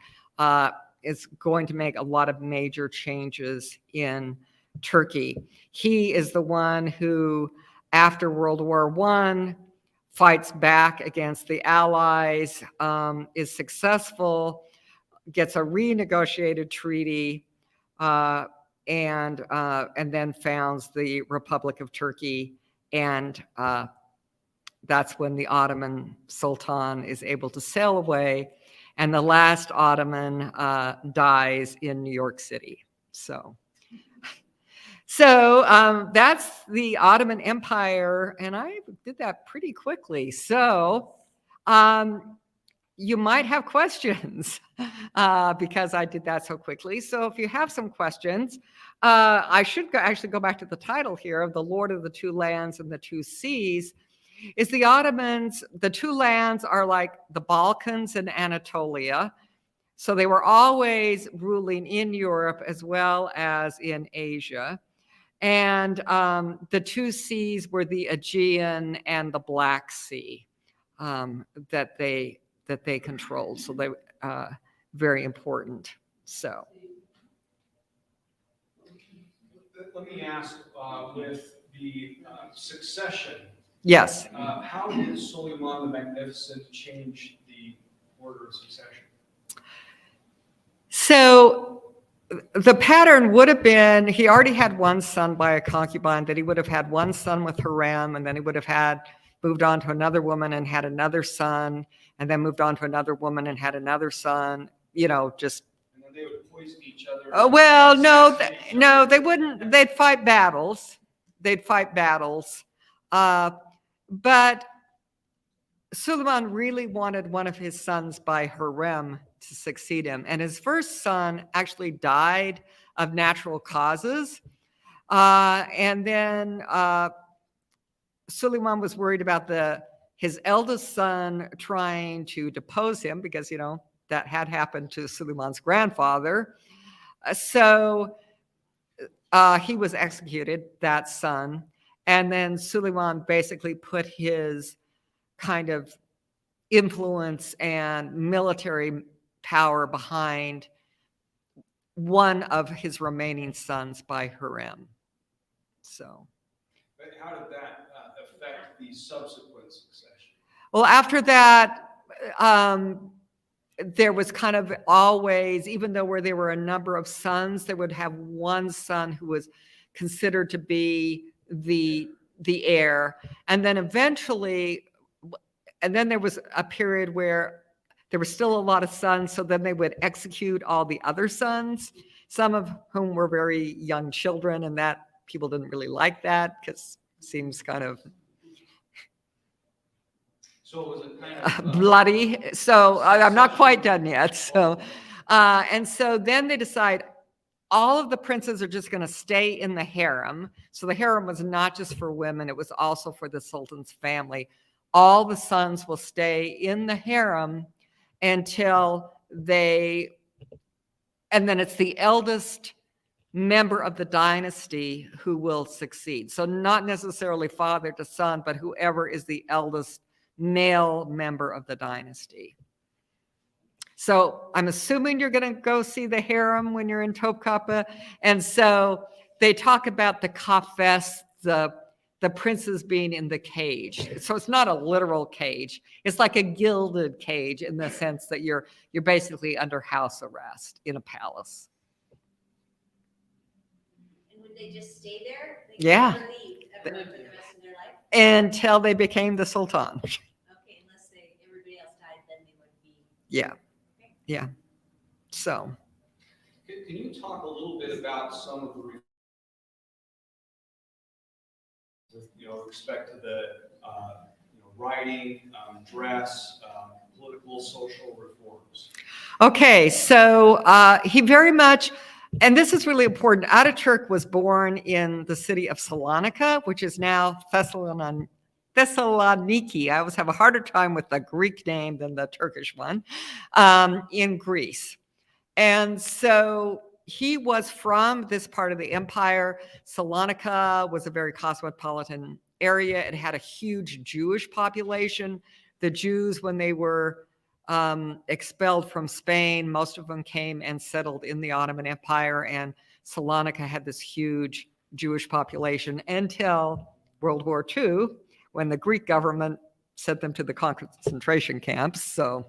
is going to make a lot of major changes in Turkey. He is the one who, after World War I, fights back against the Allies, is successful, gets a renegotiated treaty, and then founds the Republic of Turkey. And that's when the Ottoman Sultan is able to sail away, and the last Ottoman dies in New York City. So that's the Ottoman Empire, and I did that pretty quickly. So you might have questions because I did that so quickly. So if you have some questions, I should actually go back to the title here of The Lord of the Two Lands and the Two Seas. Is the Ottomans, the two lands are like the Balkans and Anatolia. So they were always ruling in Europe as well as in Asia. And the two seas were the Aegean and the Black Sea that they controlled. So very important. So, Let me ask, with the succession, yes. how did Suleiman the Magnificent change the order of succession? So the pattern would have been he already had one son by a concubine, that he would have had one son with Harem, and then he would have had moved on to another woman and had another son, and then moved on to another woman and had another son, just. And then they would poison each other. Well, no, assassinate each no, other. they wouldn't. They'd fight battles. But Suleiman really wanted one of his sons by Harem to succeed him. And his first son actually died of natural causes. And then Suleiman was worried about his eldest son trying to depose him because, that had happened to Suleiman's grandfather. So he was executed, that son. And then Suleiman basically put his kind of influence and military power behind one of his remaining sons by Harem. So. But how did that affect the subsequent succession? Well, after that, there was kind of always, even though where there were a number of sons, they would have one son who was considered to be the heir. And then eventually, and then there was a period where there were still a lot of sons, so then they would execute all the other sons, some of whom were very young children, and that people didn't really like that because it seems kind of So was it kind of bloody. So I'm not quite done yet. So, and so then they decide all of the princes are just going to stay in the harem. So the harem was not just for women, it was also for the sultan's family. All the sons will stay in the harem until and then it's the eldest member of the dynasty who will succeed. So not necessarily father to son, but whoever is the eldest male member of the dynasty. So I'm assuming you're going to go see the harem when you're in Topkapi. And so they talk about the kafes, the princes being in the cage. So it's not a literal cage. It's like a gilded cage in the sense that you're basically under house arrest in a palace. And would they just stay there? They Yeah. never leave ever for the rest of their life? Until they became the sultan. Okay, unless everybody else died, then they would be. Yeah. Yeah. So. Can you talk a little bit about some of the with respect to the writing, dress, political, social reforms? Okay, so he very much, and this is really important, Ataturk was born in the city of Salonika, which is now Thessaloniki. I always have a harder time with the Greek name than the Turkish one, in Greece. And so he was from this part of the empire. Salonika was a very cosmopolitan area. It had a huge Jewish population. The Jews, when they were expelled from Spain, most of them came and settled in the Ottoman Empire, and Salonika had this huge Jewish population until World War II, when the Greek government sent them to the concentration camps. So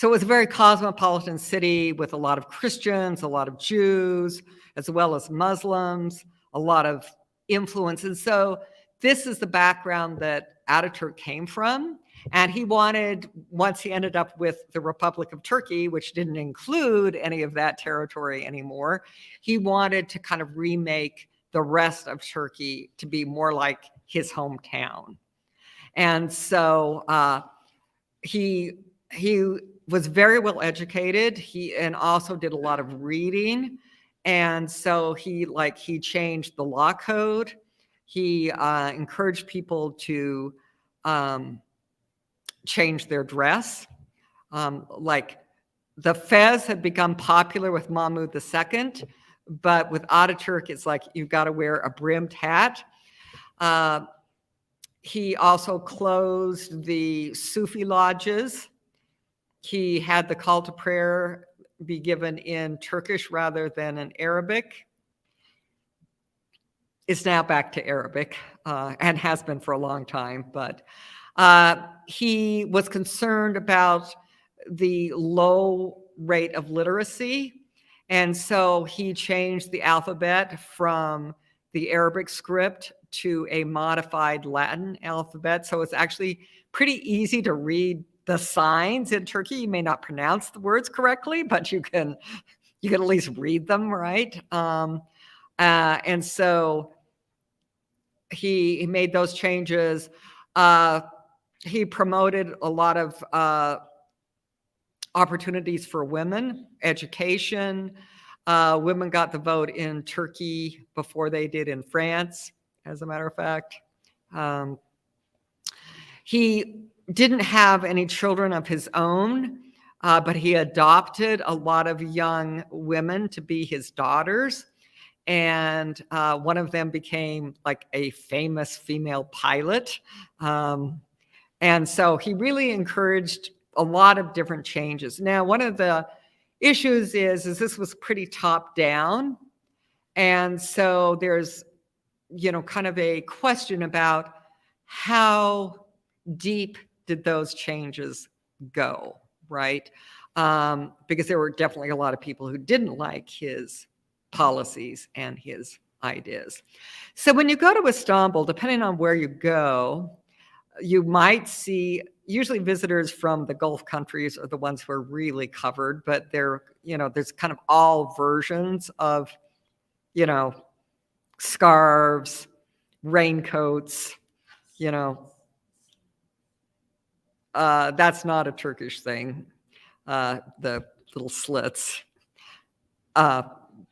it was a very cosmopolitan city with a lot of Christians, a lot of Jews, as well as Muslims, a lot of influence. And so this is the background that Ataturk came from. And he wanted, once he ended up with the Republic of Turkey, which didn't include any of that territory anymore, he wanted to kind of remake the rest of Turkey to be more like his hometown. And so he was very well educated. And also did a lot of reading. And so he changed the law code. He encouraged people to change their dress. Like the fez had become popular with Mahmud II, but with Ataturk, it's like you've got to wear a brimmed hat. He also closed the Sufi lodges. He had the call to prayer be given in Turkish rather than in Arabic. It's now back to Arabic and has been for a long time, but he was concerned about the low rate of literacy. And so he changed the alphabet from the Arabic script to a modified Latin alphabet. So it's actually pretty easy to read the signs in Turkey. You may not pronounce the words correctly, but you can at least read them, right? And so he made those changes. He promoted a lot of opportunities for women, education. Women got the vote in Turkey before they did in France, as a matter of fact. He didn't have any children of his own, but he adopted a lot of young women to be his daughters. And one of them became like a famous female pilot. And so he really encouraged a lot of different changes. Now, one of the issues is this was pretty top down. And so there's, kind of a question about how deep did those changes go, right? Because there were definitely a lot of people who didn't like his policies and his ideas. So when you go to Istanbul, depending on where you go, you might see, usually visitors from the Gulf countries are the ones who are really covered, but there's kind of all versions of, scarves, raincoats, that's not a Turkish thing, the little slits.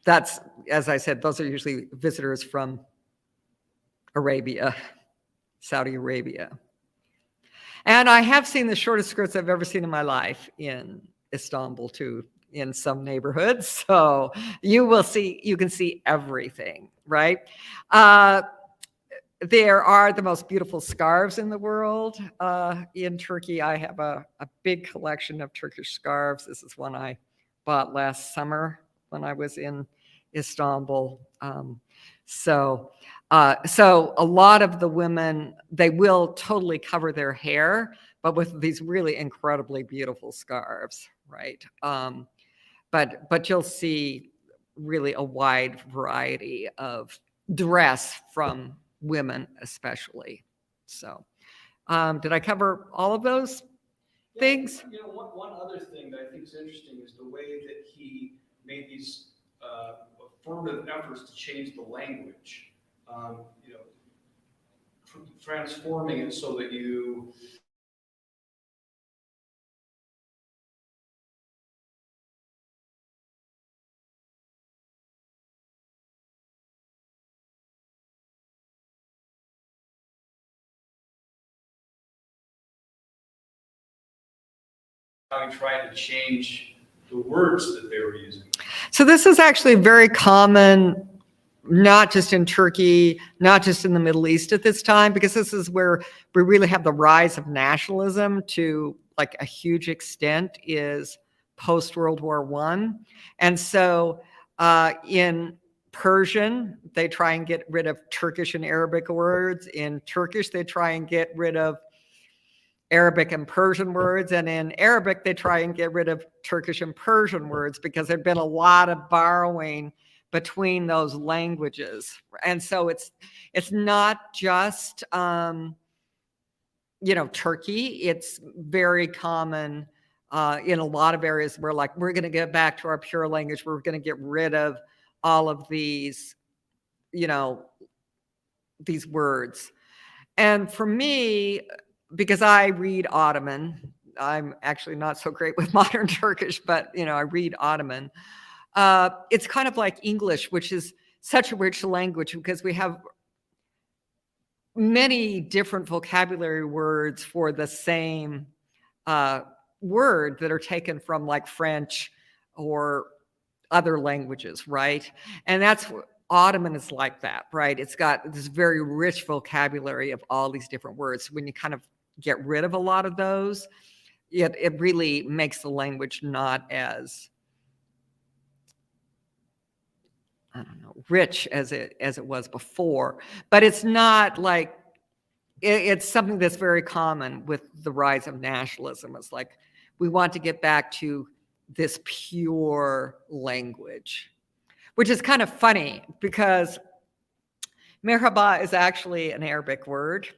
That's, as I said, those are usually visitors from Arabia, Saudi Arabia. And I have seen the shortest skirts I've ever seen in my life in Istanbul too, in some neighborhoods. So you can see everything, right? There are the most beautiful scarves in the world. In Turkey, I have a big collection of Turkish scarves. This is one I bought last summer when I was in Istanbul. So a lot of the women, they will totally cover their hair, but with these really incredibly beautiful scarves, right? But you'll see really a wide variety of dress from women especially. So did I cover all of those things? One other thing that I think is interesting is the way that he made these affirmative efforts to change the language. Transforming it so that you try to change the words that they were using. So this is actually very common, not just in Turkey, not just in the Middle East at this time, because this is where we really have the rise of nationalism to like a huge extent is post-World War I. And so in Persian, they try and get rid of Turkish and Arabic words. In Turkish, they try and get rid of Arabic and Persian words, and in Arabic, they try and get rid of Turkish and Persian words because there'd been a lot of borrowing between those languages. And so it's not just, Turkey. It's very common in a lot of areas where we're going to get back to our pure language. We're going to get rid of all of these, these words. And for me, because I read Ottoman, I'm actually not so great with modern Turkish, but I read Ottoman. It's kind of like English, which is such a rich language because we have many different vocabulary words for the same word that are taken from like French or other languages, right? And that's Ottoman is like that, right? It's got this very rich vocabulary of all these different words. When you kind of get rid of a lot of those, it really makes the language not as, I don't know, rich as it was before. But it's not like, it's something that's very common with the rise of nationalism. It's like, we want to get back to this pure language, which is kind of funny because merhaba is actually an Arabic word,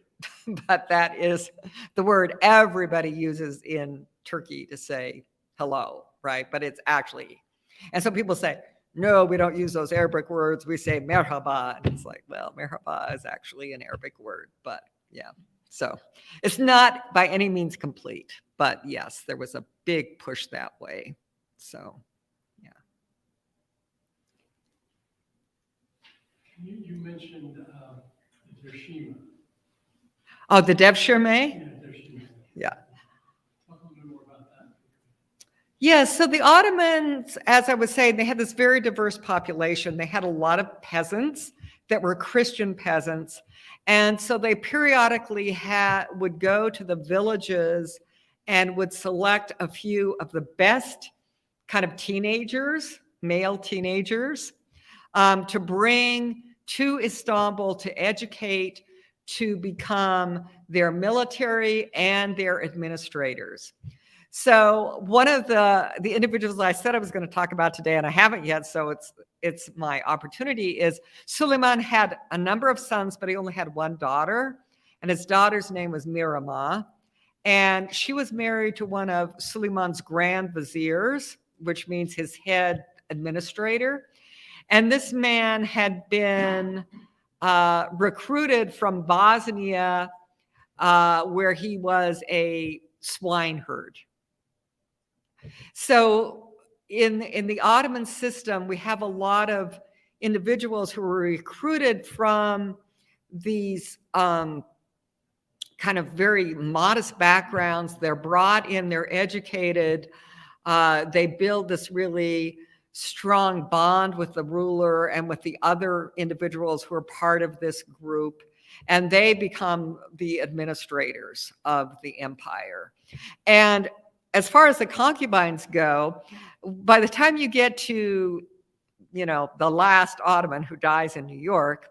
but that is the word everybody uses in Turkey to say hello, right? But it's actually, and so people say, no, we don't use those Arabic words. We say merhaba. And it's like, well, merhaba is actually an Arabic word, but yeah. So it's not by any means complete, but yes, there was a big push that way. So, yeah. You mentioned Hiroshima. Oh, the Devshirme? Hiroshima. Yeah. Talk a little bit more about that. Yes, so the Ottomans, as I was saying, they had this very diverse population. They had a lot of peasants that were Christian peasants. And so they periodically would go to the villages and would select a few of the best kind of teenagers, male teenagers, to bring to Istanbul to educate, to become their military and their administrators. So one of the individuals I said I was going to talk about today, and I haven't yet, so it's my opportunity, is Suleiman had a number of sons, but he only had one daughter, and his daughter's name was Mirama, and she was married to one of Suleiman's grand viziers, which means his head administrator. And this man had been recruited from Bosnia, where he was a swineherd. So in the Ottoman system, we have a lot of individuals who were recruited from these kind of very modest backgrounds. They're brought in, they're educated, they build this really strong bond with the ruler and with the other individuals who are part of this group, and they become the administrators of the empire. And as far as the concubines go, by the time you get to, the last Ottoman who dies in New York,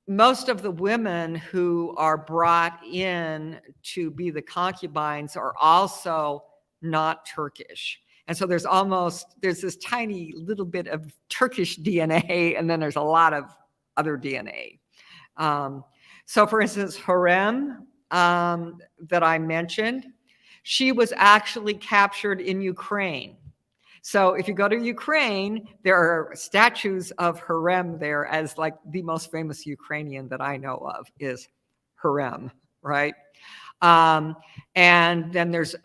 most of the women who are brought in to be the concubines are also not Turkish. And so there's this tiny little bit of Turkish DNA, and then there's a lot of other DNA. So for instance, Hürrem, that I mentioned, she was actually captured in Ukraine. So if you go to Ukraine, there are statues of Hürrem there, as like the most famous Ukrainian that I know of is Hürrem, right? And then there's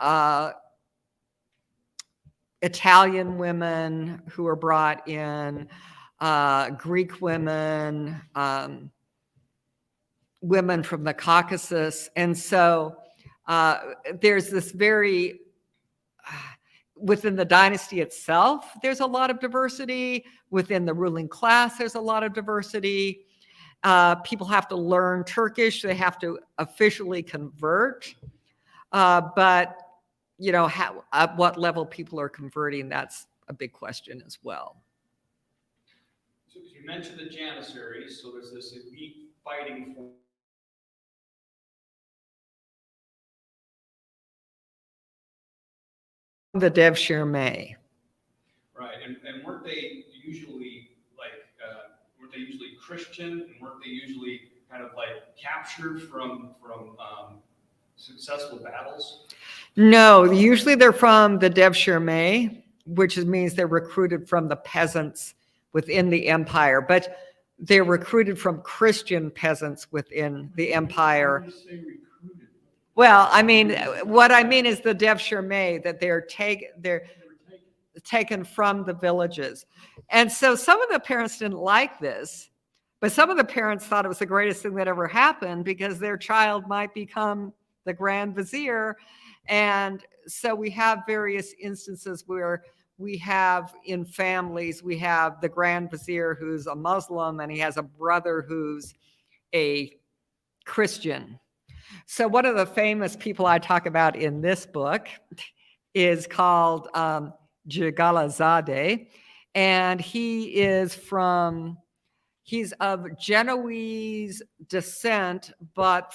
Italian women who were brought in, Greek women, women from the Caucasus. And so there's this very, within the dynasty itself, there's a lot of diversity. Within the ruling class, there's a lot of diversity. People have to learn Turkish. They have to officially convert. But, at what level people are converting, that's a big question as well. So you mentioned the Janissaries, so there's this elite fighting for The Devshirme. right, and weren't they usually Christian, and weren't they usually kind of like captured from successful battles? No, usually they're from the Devshirme, which means they're recruited from the peasants within the empire, but they're recruited from Christian peasants within the empire. Why do you say recruited? Well, I mean, what I mean is the Devshirme, that they're taken from the villages. And so some of the parents didn't like this, but some of the parents thought it was the greatest thing that ever happened because their child might become the Grand Vizier. And so we have various instances where we have in families, we have the Grand Vizier who's a Muslim and he has a brother who's a Christian. So one of the famous people I talk about in this book is called Jigala-Zadeh, and he's of Genoese descent, but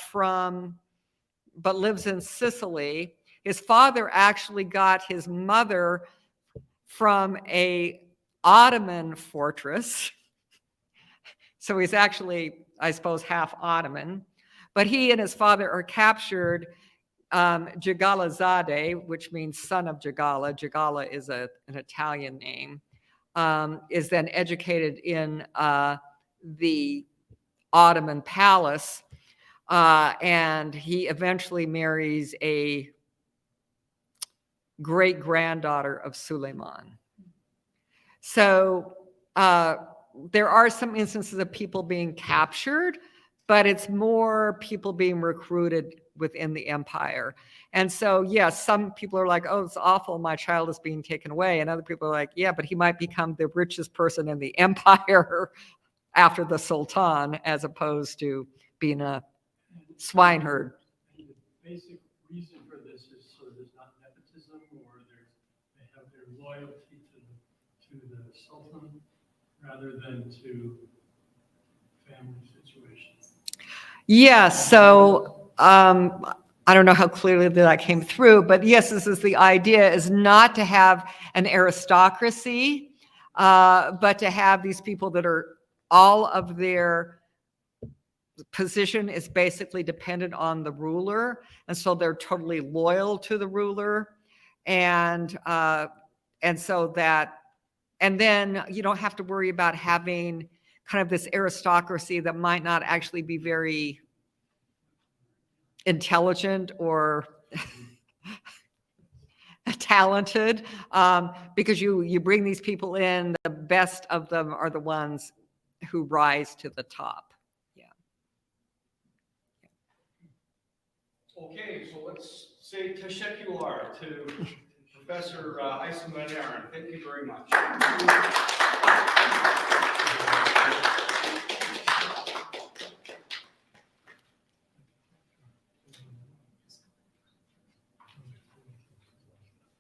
lives in Sicily. His father actually got his mother from a Ottoman fortress. So he's actually, I suppose, half Ottoman. But he and his father are captured. Jigala-Zadeh, which means son of Jigala. Jigala is an Italian name. Is then educated in the Ottoman palace. And he eventually marries a great-granddaughter of Suleiman. So there are some instances of people being captured, but it's more people being recruited within the empire. And so, yes, some people are like, oh, it's awful, my child is being taken away. And other people are like, yeah, but he might become the richest person in the empire after the sultan, as opposed to being a swineherd. And the basic reason for this is so there's not nepotism, or they have their loyalty to the sultan rather than to family situations. Yes, so I don't know how clearly that came through, but yes, this is the idea, is not to have an aristocracy, but to have these people that are all of their position is basically dependent on the ruler, and so they're totally loyal to the ruler, and so that, and then you don't have to worry about having kind of this aristocracy that might not actually be very intelligent or talented, because you bring these people in, the best of them are the ones who rise to the top. Yeah. Okay, so let's say teşekkürler to Professor Isom-Verhaaren. Thank you very much.